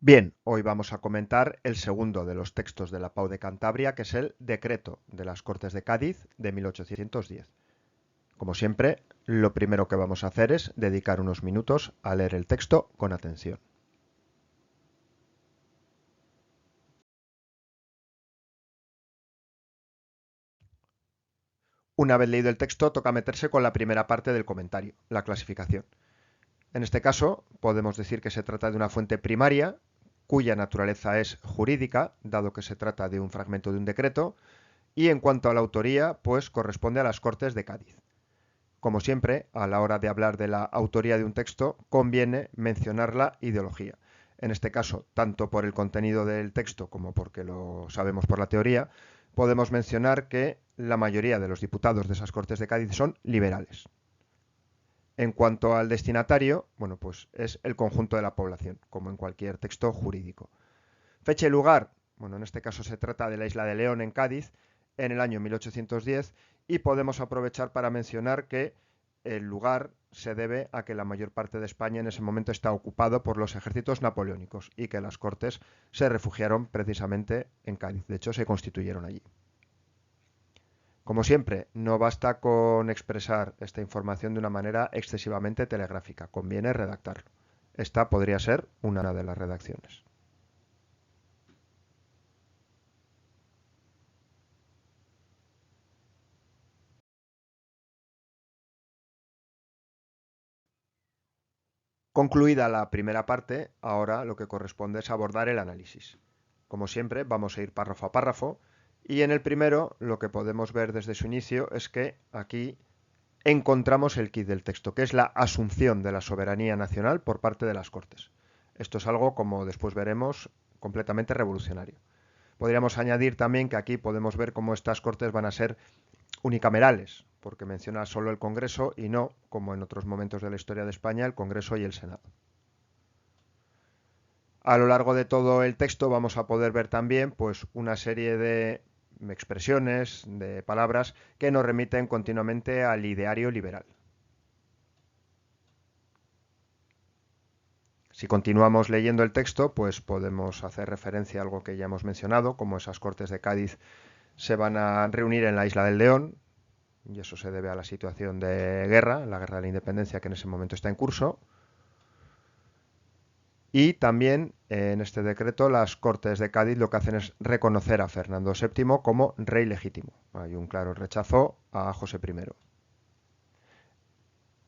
Bien, hoy vamos a comentar el segundo de los textos de la Pau de Cantabria, que es el Decreto de las Cortes de Cádiz de 1810. Como siempre, lo primero que vamos a hacer es dedicar unos minutos a leer el texto con atención. Una vez leído el texto, toca meterse con la primera parte del comentario, la clasificación. En este caso, podemos decir que se trata de una fuente primaria, cuya naturaleza es jurídica, dado que se trata de un fragmento de un decreto, y en cuanto a la autoría, pues corresponde a las Cortes de Cádiz. Como siempre, a la hora de hablar de la autoría de un texto, conviene mencionar la ideología. En este caso, tanto por el contenido del texto como porque lo sabemos por la teoría, podemos mencionar que la mayoría de los diputados de esas Cortes de Cádiz son liberales. En cuanto al destinatario, bueno, pues es el conjunto de la población, como en cualquier texto jurídico. Fecha y lugar, bueno, en este caso se trata de la isla de León en Cádiz, en el año 1810, y podemos aprovechar para mencionar que el lugar se debe a que la mayor parte de España en ese momento está ocupado por los ejércitos napoleónicos y que las Cortes se refugiaron precisamente en Cádiz. De hecho, se constituyeron allí. Como siempre, no basta con expresar esta información de una manera excesivamente telegráfica, conviene redactarlo. Esta podría ser una de las redacciones. Concluida la primera parte, ahora lo que corresponde es abordar el análisis. Como siempre, vamos a ir párrafo a párrafo y en el primero lo que podemos ver desde su inicio es que aquí encontramos el quid del texto, que es la asunción de la soberanía nacional por parte de las Cortes. Esto es algo, como después veremos, completamente revolucionario. Podríamos añadir también que aquí podemos ver cómo estas Cortes van a ser unicamerales, porque menciona solo el Congreso y no, como en otros momentos de la historia de España, el Congreso y el Senado. A lo largo de todo el texto vamos a poder ver también pues, una serie de expresiones, de palabras que nos remiten continuamente al ideario liberal. Si continuamos leyendo el texto, pues podemos hacer referencia a algo que ya hemos mencionado, como esas Cortes de Cádiz se van a reunir en la Isla del León, y eso se debe a la situación de guerra, la guerra de la independencia que en ese momento está en curso. Y también en este decreto las Cortes de Cádiz lo que hacen es reconocer a Fernando VII como rey legítimo. Hay un claro rechazo a José I.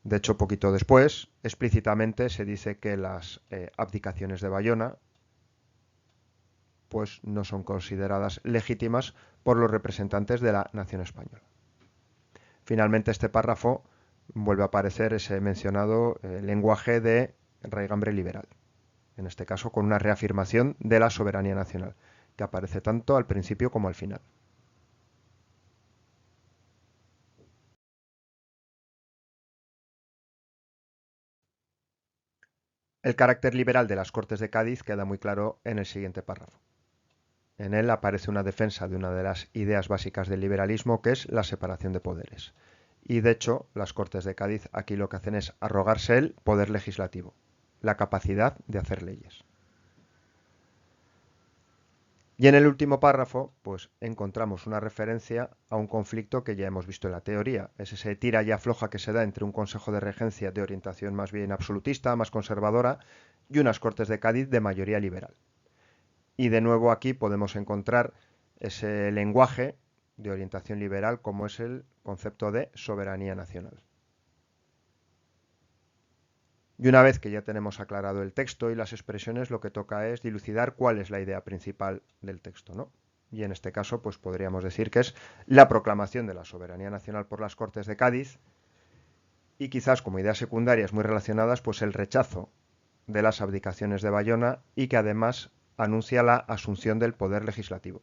De hecho, poquito después, explícitamente se dice que las abdicaciones de Bayona pues no son consideradas legítimas por los representantes de la nación española. Finalmente, este párrafo vuelve a aparecer ese mencionado lenguaje de raigambre liberal, en este caso con una reafirmación de la soberanía nacional, que aparece tanto al principio como al final. El carácter liberal de las Cortes de Cádiz queda muy claro en el siguiente párrafo. En él aparece una defensa de una de las ideas básicas del liberalismo, que es la separación de poderes. Y de hecho, las Cortes de Cádiz aquí lo que hacen es arrogarse el poder legislativo, la capacidad de hacer leyes. Y en el último párrafo, pues encontramos una referencia a un conflicto que ya hemos visto en la teoría. Es ese tira y afloja que se da entre un Consejo de Regencia de orientación más bien absolutista, más conservadora, y unas Cortes de Cádiz de mayoría liberal. Y de nuevo aquí podemos encontrar ese lenguaje de orientación liberal como es el concepto de soberanía nacional. Y una vez que ya tenemos aclarado el texto y las expresiones, lo que toca es dilucidar cuál es la idea principal del texto, ¿no? Y en este caso, pues podríamos decir que es la proclamación de la soberanía nacional por las Cortes de Cádiz y quizás como ideas secundarias muy relacionadas, pues el rechazo de las abdicaciones de Bayona y que además anuncia la asunción del poder legislativo.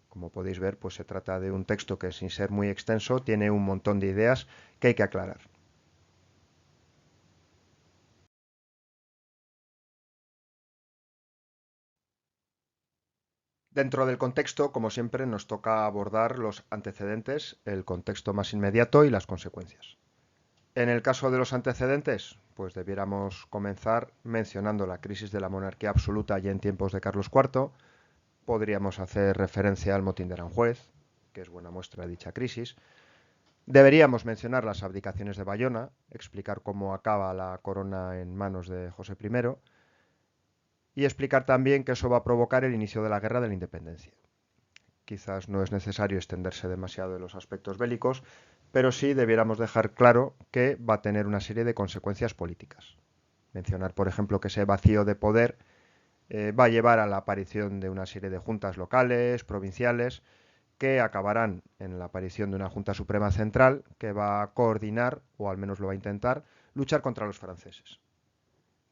Como podéis ver, pues se trata de un texto que sin ser muy extenso tiene un montón de ideas que hay que aclarar. Dentro del contexto, como siempre, nos toca abordar los antecedentes, el contexto más inmediato y las consecuencias. En el caso de los antecedentes, pues debiéramos comenzar mencionando la crisis de la monarquía absoluta ya en tiempos de Carlos IV. Podríamos hacer referencia al motín de Aranjuez, que es buena muestra de dicha crisis. Deberíamos mencionar las abdicaciones de Bayona, explicar cómo acaba la corona en manos de José I y explicar también que eso va a provocar el inicio de la Guerra de la Independencia. Quizás no es necesario extenderse demasiado en los aspectos bélicos, pero sí debiéramos dejar claro que va a tener una serie de consecuencias políticas. Mencionar, por ejemplo, que ese vacío de poder va a llevar a la aparición de una serie de juntas locales, provinciales, que acabarán en la aparición de una Junta Suprema Central que va a coordinar, o al menos lo va a intentar, luchar contra los franceses.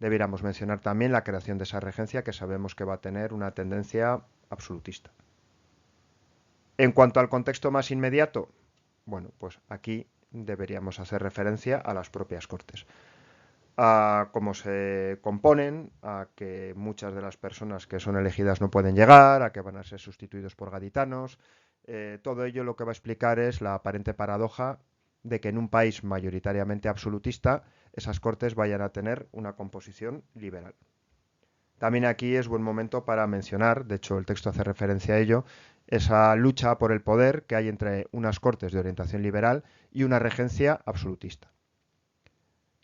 Debiéramos mencionar también la creación de esa regencia que sabemos que va a tener una tendencia absolutista. En cuanto al contexto más inmediato, bueno, pues aquí deberíamos hacer referencia a las propias Cortes, a cómo se componen, a que muchas de las personas que son elegidas no pueden llegar, a que van a ser sustituidos por gaditanos. Todo ello lo que va a explicar es la aparente paradoja de que en un país mayoritariamente absolutista esas Cortes vayan a tener una composición liberal. También aquí es buen momento para mencionar, de hecho el texto hace referencia a ello, esa lucha por el poder que hay entre unas Cortes de orientación liberal y una regencia absolutista.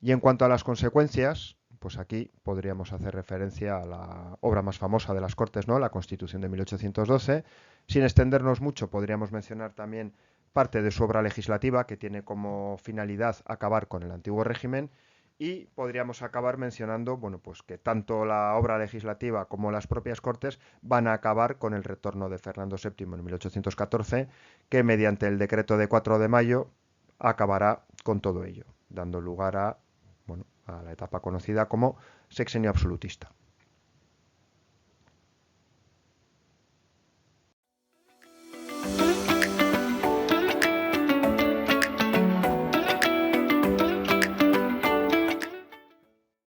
Y en cuanto a las consecuencias, pues aquí podríamos hacer referencia a la obra más famosa de las Cortes, ¿no? La Constitución de 1812. Sin extendernos mucho, podríamos mencionar también parte de su obra legislativa, que tiene como finalidad acabar con el antiguo régimen, y podríamos acabar mencionando, bueno, pues que tanto la obra legislativa como las propias Cortes van a acabar con el retorno de Fernando VII en 1814, que mediante el decreto de 4 de mayo acabará con todo ello, dando lugar a, bueno, a la etapa conocida como sexenio absolutista.